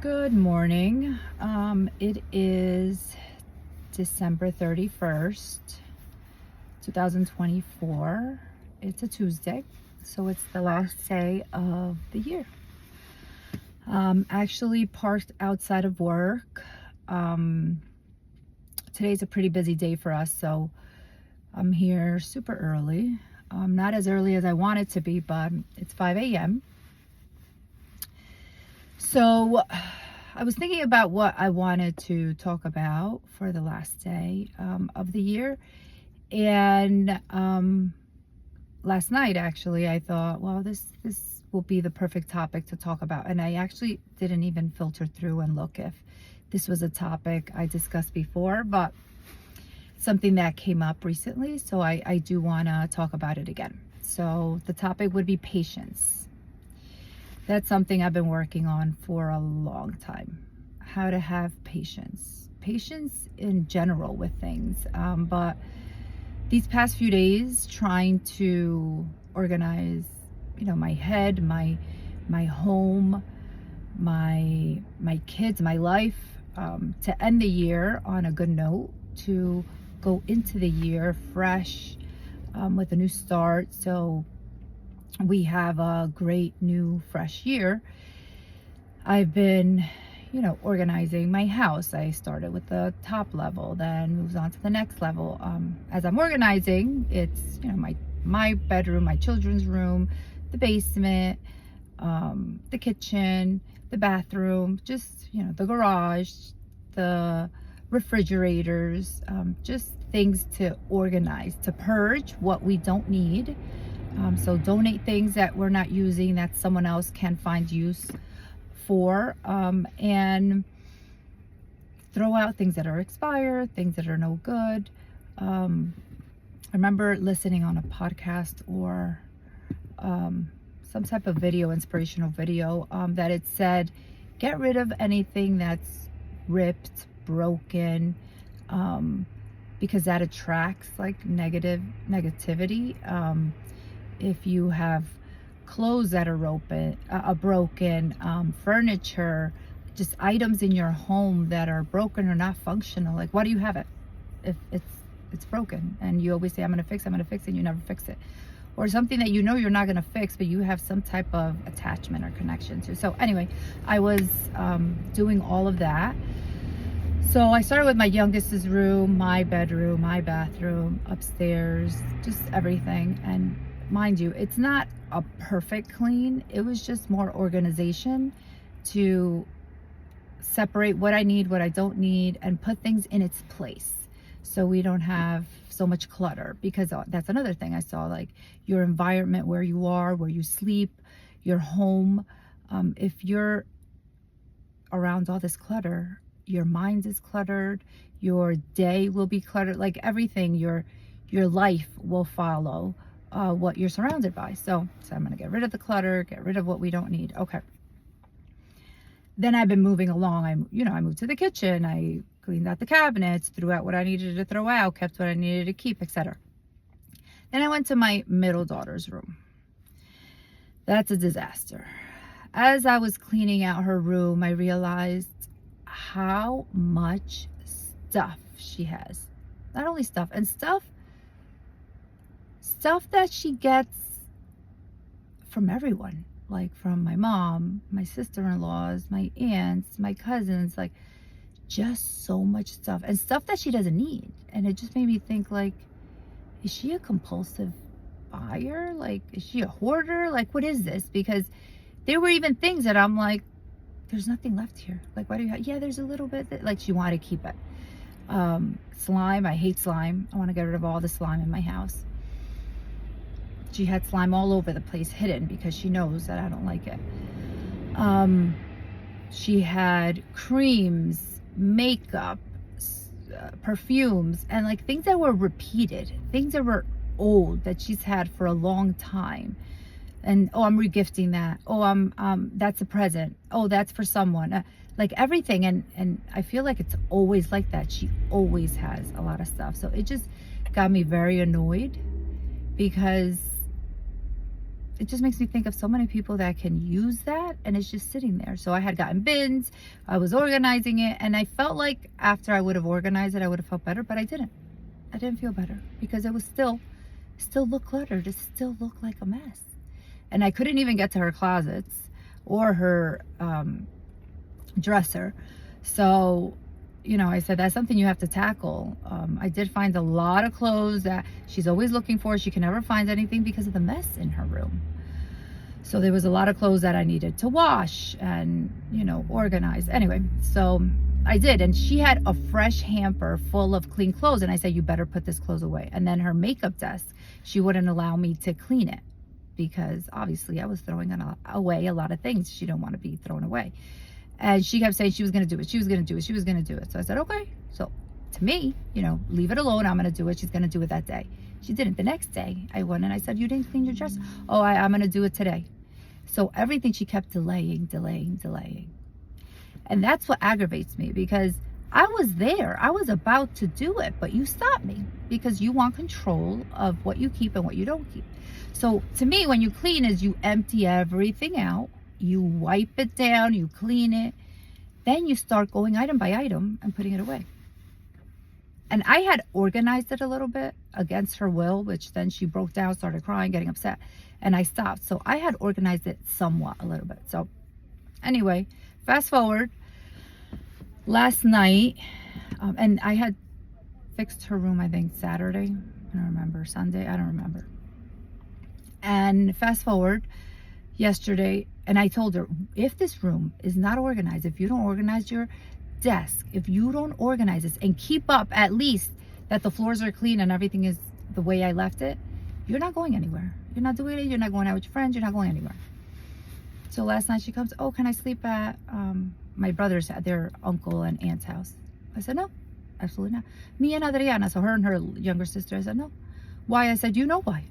Good morning. It is December 31st, 2024. It's a Tuesday, so it's the last day of the year. Actually parked outside of work. Today's a pretty busy day for us, so I'm here super early. Not as early as I want it to be, but it's 5 a.m. So I was thinking about what I wanted to talk about for the last day of the year. And last night, actually, I thought, well, this will be the perfect topic to talk about. And I actually didn't even filter through and look if this was a topic I discussed before, but something that came up recently. So I do want to talk about it again. So the topic would be patience. That's something I've been working on for a long time. How to have patience. Patience in general with things. But these past few days, trying to organize, my head, my home, my kids, my life, to end the year on a good note, to go into the year fresh, with a new start. So we have a great new fresh year. I've been, organizing my house. I started with the top level, then moves on to the next level. As I'm organizing, it's, my bedroom, my children's room, the basement, the kitchen, the bathroom, just, the garage, the refrigerators, just things to organize, to purge what we don't need. So donate things that we're not using that someone else can find use for, and throw out things that are expired, things that are no good. I remember listening on a podcast or some type of video, inspirational video, that it said, get rid of anything that's ripped, broken, because that attracts like negativity. If you have clothes that are broken, furniture, just items in your home that are broken or not functional, like, why do you have it if it's broken? And you always say, I'm gonna fix it, and you never fix it. Or something that you're not gonna fix, but you have some type of attachment or connection to. So anyway, I was doing all of that. So I started with my youngest's room, my bedroom, my bathroom, upstairs, just everything. And mind you, it's not a perfect clean. It was just more organization to separate what I need, what I don't need, and put things in its place so we don't have so much clutter. Because that's another thing I saw, like your environment, where you are, where you sleep, your home. If you're around all this clutter, your mind is cluttered, your day will be cluttered, like everything, your life will follow what you're surrounded by. So I'm going to get rid of the clutter, get rid of what we don't need. Okay. Then I've been moving along. I moved to the kitchen. I cleaned out the cabinets, threw out what I needed to throw out, kept what I needed to keep, etc. Then I went to my middle daughter's room. That's a disaster. As I was cleaning out her room, I realized how much stuff she has. Not only stuff that she gets from everyone, like from my mom, my sister-in-laws, my aunts, my cousins, like just so much stuff, and stuff that she doesn't need. And it just made me think, like, is she a compulsive buyer? Like, is she a hoarder? Like, what is this? Because there were even things that I'm like, there's nothing left here. Like, why do you have? Yeah, there's a little bit that, like, she wanted to keep it. Slime, I hate slime. I want to get rid of all the slime in my house. She had slime all over the place, hidden, because she knows that I don't like it. She had creams, makeup, perfumes, and like things that were repeated, things that were old, that she's had for a long time. And I'm regifting that. That's a present. That's for someone. Like everything. And I feel like it's always like that. She always has a lot of stuff. So it just got me very annoyed, because it just makes me think of so many people that can use that, and it's just sitting there. So I had gotten bins, I was organizing it, and I felt like after I would have organized it, I would have felt better, but I didn't. I didn't feel better because it was still looked cluttered. It still looked like a mess. And I couldn't even get to her closets or her dresser. So, you know, I said, that's something you have to tackle. I did find a lot of clothes that she's always looking for. She can never find anything because of the mess in her room. So there was a lot of clothes that I needed to wash and, you know, organize. Anyway, so I did. And she had a fresh hamper full of clean clothes. And I said, you better put this clothes away. And then her makeup desk, she wouldn't allow me to clean it because obviously I was throwing away a lot of things she didn't want to be thrown away. And she kept saying she was going to do it. She was going to do it. She was going to do it. So I said, okay. So to me, you know, leave it alone. I'm going to do it. She's going to do it that day. She didn't. The next day I went and I said, you didn't clean your dress? Oh, I'm going to do it today. So everything she kept delaying. And that's what aggravates me because I was there. I was about to do it, but you stopped me because you want control of what you keep and what you don't keep. So to me, when you clean is you empty everything out, you wipe it down, you clean it, then you start going item by item and putting it away. And I had organized it a little bit against her will, which then she broke down, started crying, getting upset, and I stopped. So I had organized it somewhat a little bit. So anyway, fast forward, last night, and I had fixed her room, I think Saturday, I don't remember, Sunday, I don't remember. And fast forward, yesterday, and I told her, if this room is not organized, if you don't organize your desk, if you don't organize this and keep up at least that the floors are clean and everything is the way I left it, you're not going anywhere. You're not doing it. You're not going out with your friends. You're not going anywhere. So last night she comes, oh, can I sleep at my brother's, at their uncle and aunt's house? I said, no, absolutely not. Me and Adriana, so her and her younger sister, I said, no. Why? I said, you know why.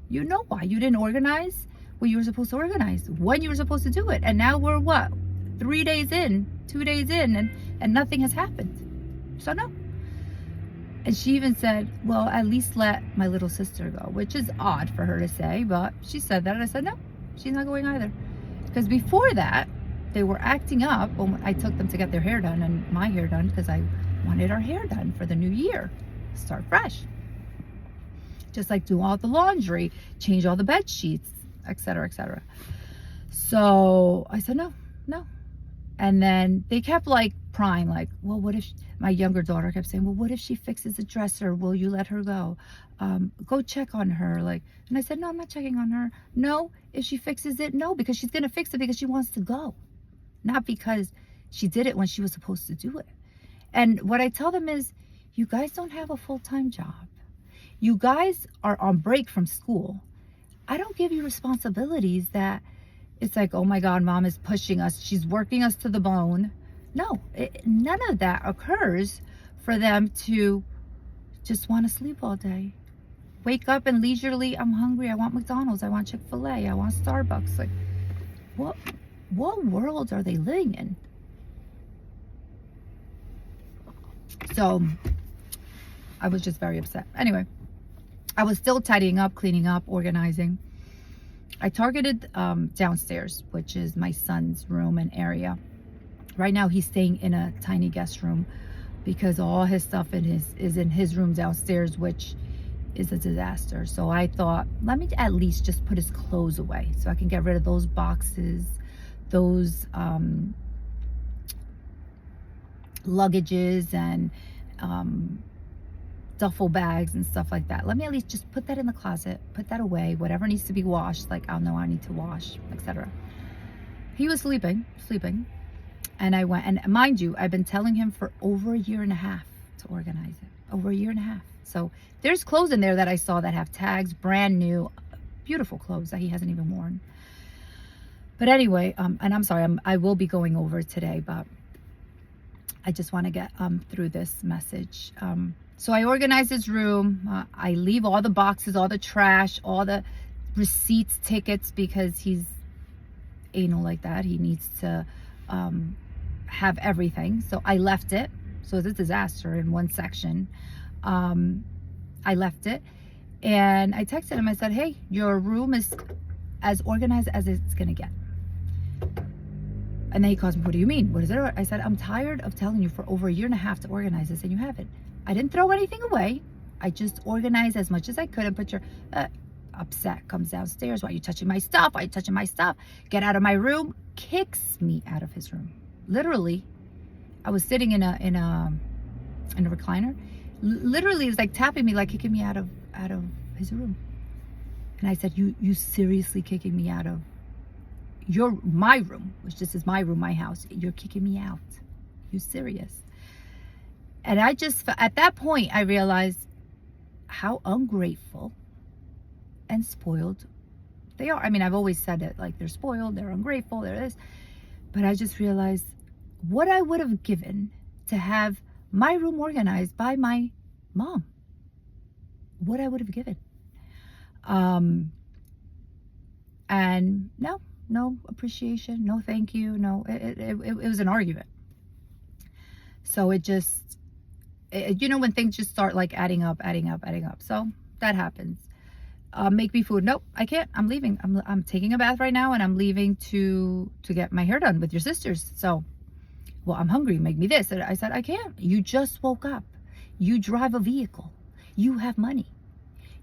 You know why. You didn't organize what you were supposed to organize, when you were supposed to do it. And now we're what? 3 days in, 2 days in, and nothing has happened. So no. And she even said, well, at least let my little sister go, which is odd for her to say, but she said that. And I said, no, she's not going either. Because before that, they were acting up when I took them to get their hair done and my hair done because I wanted our hair done for the new year. Start fresh. Just like do all the laundry, change all the bed sheets, etc., etc. So I said, no. And then they kept like prying, like, well, what if, my younger daughter kept saying, well, what if she fixes the dresser? Will you let her go? Go check on her. Like, and I said, no, I'm not checking on her. No, if she fixes it, no, because she's going to fix it because she wants to go. Not because she did it when she was supposed to do it. And what I tell them is, you guys don't have a full-time job. You guys are on break from school. I don't give you responsibilities that it's like, oh my God, mom is pushing us. She's working us to the bone. No, none of that occurs for them to just want to sleep all day. Wake up and leisurely, I'm hungry. I want McDonald's. I want Chick-fil-A. I want Starbucks. Like, what world are they living in? So I was just very upset. Anyway, I was still tidying up, cleaning up, organizing. I targeted downstairs, which is my son's room and area. Right now he's staying in a tiny guest room because all his stuff is in his room downstairs, which is a disaster. So I thought, let me at least just put his clothes away so I can get rid of those boxes, those luggages and duffel bags and stuff like that. Let me at least just put that in the closet, put that away, whatever needs to be washed, like I'll know I need to wash, etc. He was sleeping, and I went, and mind you, I've been telling him for over a year and a half to organize it, over a year and a half. So there's clothes in there that I saw that have tags, brand new, beautiful clothes that he hasn't even worn. But anyway, and I'm sorry, I will be going over today, but I just want to get through this message. So I organize his room. I leave all the boxes, all the trash, all the receipts, tickets, because he's anal like that. He needs to have everything. So I left it. So it's a disaster in one section. I left it. And I texted him. I said, hey, your room is as organized as it's going to get. And then he calls me, what do you mean? What is it? I said, I'm tired of telling you for over a year and a half to organize this, and you haven't. I didn't throw anything away. I just organized as much as I could and put your upset, comes downstairs. Why are you touching my stuff? Why are you touching my stuff? Get out of my room. Kicks me out of his room. Literally, I was sitting in a recliner. Literally, it was like tapping me, like kicking me out of his room. And I said, you seriously kicking me out of my room, which this is my room, my house. You're kicking me out. You serious? And I just, at that point, I realized how ungrateful and spoiled they are. I mean, I've always said it, like they're spoiled, they're ungrateful, they're this. But I just realized what I would have given to have my room organized by my mom. What I would have given. And no appreciation, no thank you, no, it was an argument. So it just, you know, when things just start like adding up. So that happens. Make me food. Nope, I can't. I'm leaving. I'm taking a bath right now, and I'm leaving to get my hair done with your sisters. So, well, I'm hungry. Make me this. And I said, I can't. You just woke up. You drive a vehicle. You have money.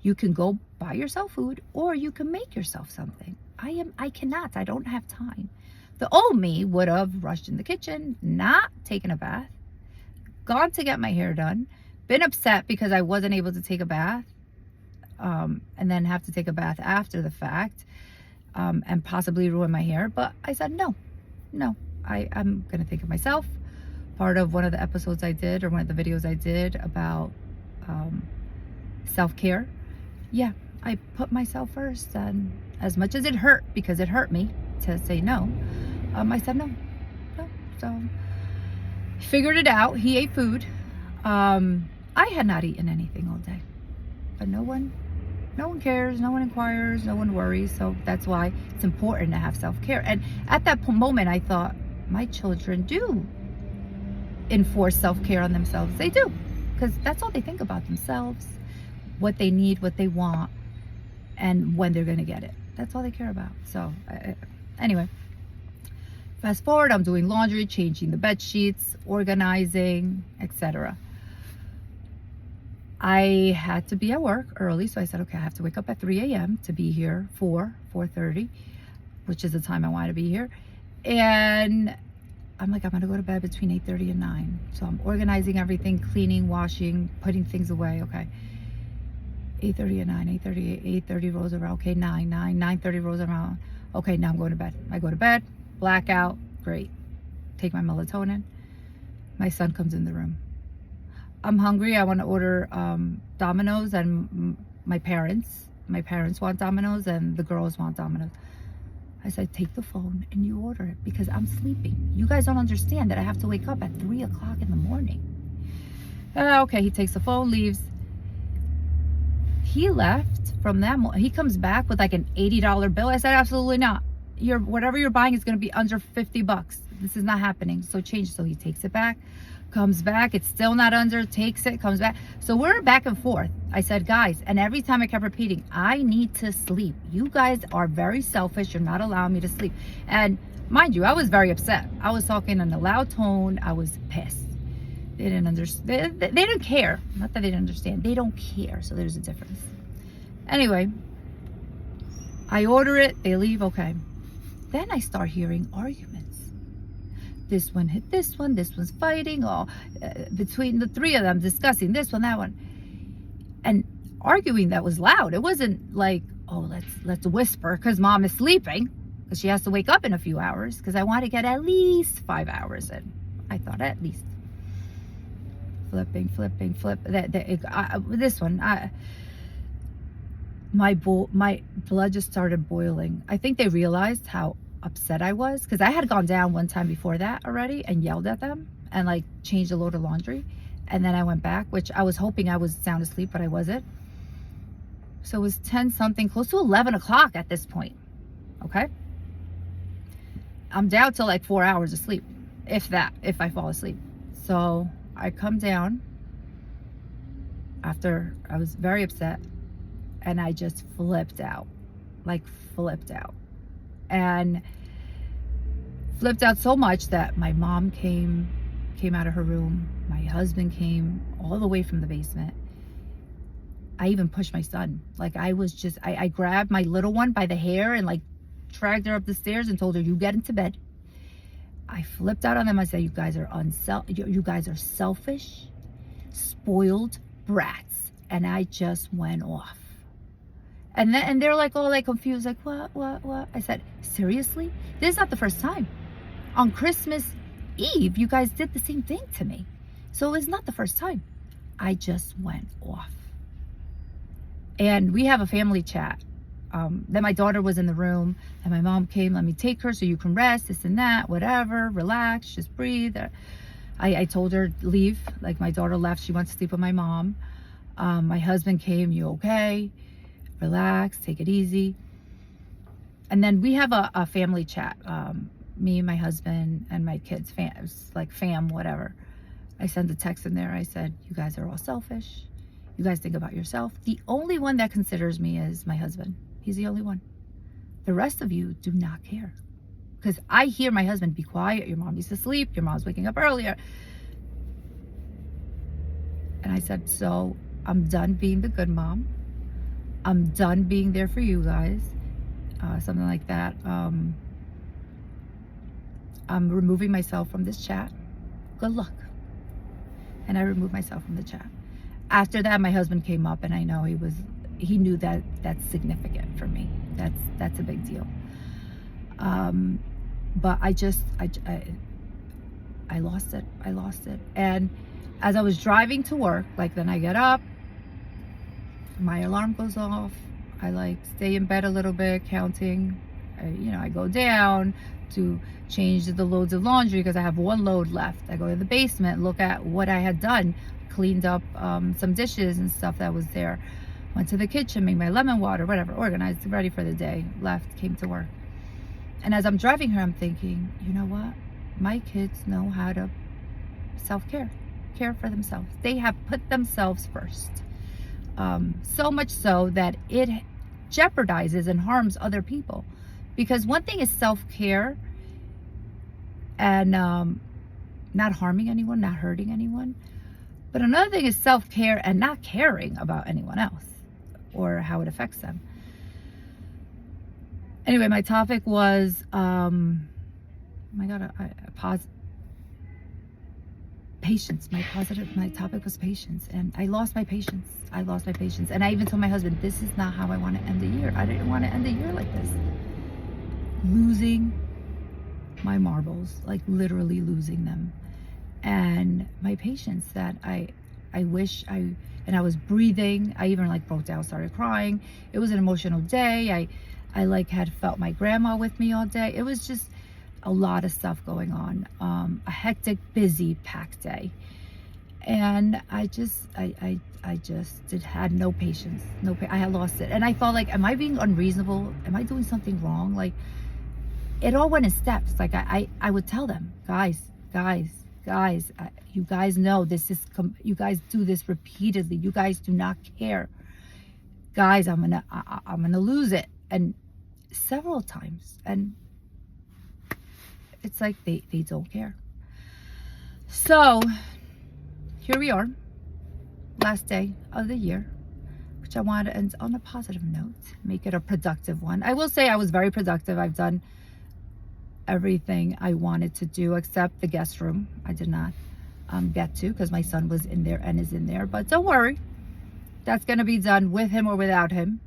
You can go buy yourself food, or you can make yourself something. I cannot. I don't have time. The old me would have rushed in the kitchen, not taken a bath, gone to get my hair done, been upset because I wasn't able to take a bath, and then have to take a bath after the fact, and possibly ruin my hair. But I said, no, I'm going to think of myself. Part of one of the episodes I did, or one of the videos I did about self-care. Yeah, I put myself first, and as much as it hurt, because it hurt me to say no, I said no. So figured it out. He ate food. I had not eaten anything all day, but no one cares, no one inquires, no one worries. So that's why it's important to have self-care. And at that moment, I thought, my children do enforce self-care on themselves. They do, because that's all they think about, themselves, what they need, what they want, and when they're going to get it. That's all they care about. So anyway, fast forward, I'm doing laundry, changing the bed sheets, organizing, etc. I had to be at work early, so I said, okay, I have to wake up at 3 a.m. to be here for 4:30, which is the time I want to be here. And I'm like, I'm going to go to bed between 8:30 and 9. So I'm organizing everything, cleaning, washing, putting things away. Okay. 8:30 and 9, 8:30 rolls around. Okay, 9:30 rolls around. Okay, now I'm going to bed. I go to bed, blackout, great. Take my melatonin. My son comes in the room. I'm hungry. I want to order Domino's, and my parents want Domino's, and the girls want Domino's. I said, take the phone and you order it, because I'm sleeping. You guys don't understand that I have to wake up at 3 o'clock in the morning. Okay, he takes the phone, leaves. He left from that. He comes back with like an $80 bill. I said, absolutely not. Whatever you're buying is going to be under $50. This is not happening. So change. So he takes it back, comes back. It's still not under, takes it, comes back. So we're back and forth. I said, guys, and every time I kept repeating, I need to sleep. You guys are very selfish. You're not allowing me to sleep. And mind you, I was very upset. I was talking in a loud tone. I was pissed. They didn't understand. They didn't care. Not that they didn't understand. They don't care. So there's a difference. Anyway, I order it. They leave. Okay. Then I start hearing arguments. This one hit this one. This one's fighting. Between the three of them, discussing this one, that one, and arguing that was loud. It wasn't like, oh, let's whisper because mom is sleeping, because she has to wake up in a few hours. Because I want to get at least 5 hours in. I thought at least. Flipping. This one, my blood just started boiling. I think they realized how upset I was, because I had gone down one time before that already and yelled at them and like changed a load of laundry, and then I went back, which I was hoping I was sound asleep, but I wasn't. So it was 10 something, close to 11 o'clock at this point. Okay, I'm down to like 4 hours of sleep, if I fall asleep. So I come down after I was very upset. and I just flipped out, like flipped out. And flipped out so much that my mom came out of her room. My husband came all the way from the basement. I even pushed my son. Like I was just, I grabbed my little one by the hair and like dragged her up the stairs and told her, you get into bed. I flipped out on them. I said, you guys are selfish, spoiled brats. And I just went off. And they're like all like confused, like what? I said, seriously? This is not the first time. On Christmas Eve, you guys did the same thing to me. So it's not the first time. I just went off. And we have a family chat. Then my daughter was in the room and my mom came, let me take her so you can rest, this and that, whatever, relax, just breathe. I told her, leave. Like my daughter left, she went to sleep with my mom. My husband came, you okay? Relax, take it easy. And then we have a family chat. Me, my husband, and my kids, fam, whatever. I sent a text in there. I said, you guys are all selfish. You guys think about yourself. The only one that considers me is my husband. He's the only one. The rest of you do not care. Because I hear my husband, be quiet. Your mom needs to sleep. Your mom's waking up earlier. And I said, so I'm done being the good mom. I'm done being there for you guys. Something like that. I'm removing myself from this chat. Good luck. And I removed myself from the chat. After that, my husband came up, and I know he knew that that's significant for me. That's a big deal. But I lost it. I lost it. And as I was driving to work, like then I get up, my alarm goes off. I like stay in bed a little bit, counting. I go down to change the loads of laundry because I have one load left. I go to the basement, look at what I had done, cleaned up some dishes and stuff that was there. Went to the kitchen, made my lemon water, whatever, organized, ready for the day, left, came to work. And as I'm driving here, I'm thinking, you know what? My kids know how to self-care, care for themselves. They have put themselves first. So much so that it jeopardizes and harms other people. Because one thing is self-care and not harming anyone, not hurting anyone. But another thing is self-care and not caring about anyone else or how it affects them. Anyway, my topic was, patience. My topic was patience. And I lost my patience. And I even told my husband, this is not how I want to end the year. I didn't want to end the year like this. Losing my marbles, like literally losing them. And my patience that I was breathing. I even like broke down, started crying. It was an emotional day. I like had felt my grandma with me all day. It was just a lot of stuff going on. A hectic, busy, packed day. And I had no patience. I had lost it. And I felt like, am I being unreasonable? Am I doing something wrong? Like, it all went in steps. Like I would tell them, guys, you guys know this is, you guys do this repeatedly. You guys do not care. Guys, I'm gonna lose it. And several times. And it's like they don't care. So here we are, last day of the year, which I wanted to end on a positive note, make it a productive one. I will say I was very productive. I've done everything I wanted to do except the guest room. I did not get to because my son was in there and is in there. But don't worry, that's going to be done with him or without him.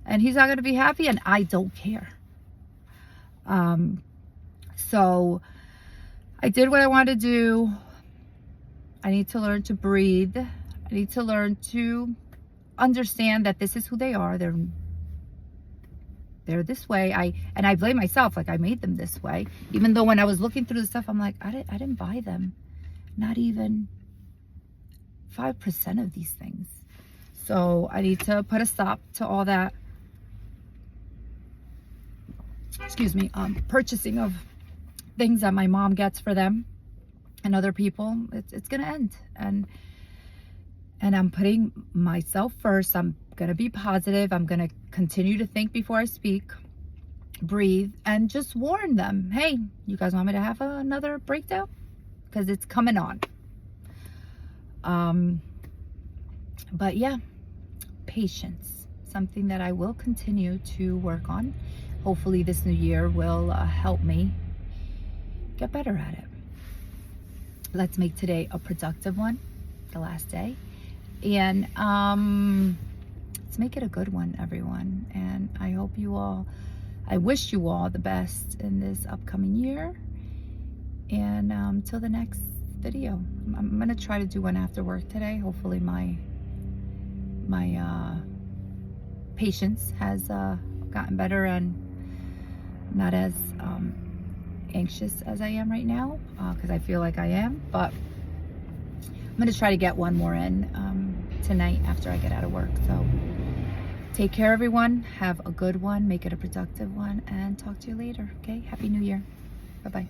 And he's not going to be happy, and I don't care. So I did what I wanted to do. I need to learn to breathe. I need to learn to understand that this is who they are. They're this way. I blame myself, like I made them this way. Even though when I was looking through the stuff, I'm like, I didn't buy them. Not even 5% of these things. So I need to put a stop to all that, purchasing of things that my mom gets for them and other people. It's gonna end. And I'm putting myself first. I'm going to be positive. I'm going to continue to think before I speak, breathe, and just warn them. Hey, you guys want me to have another breakdown? Because it's coming on. But yeah, patience. Something that I will continue to work on. Hopefully this new year will help me get better at it. Let's make today a productive one, the last day. And let's make it a good one, everyone. And I wish you all the best in this upcoming year. And till the next video. I'm gonna try to do one after work today. Hopefully my patience has gotten better and not as anxious as I am right now, because I feel like I am. But I'm gonna try to get one more in tonight after I get out of work. So take care, everyone. Have a good one. Make it a productive one, and talk to you later. Okay? Happy New Year. Bye-bye.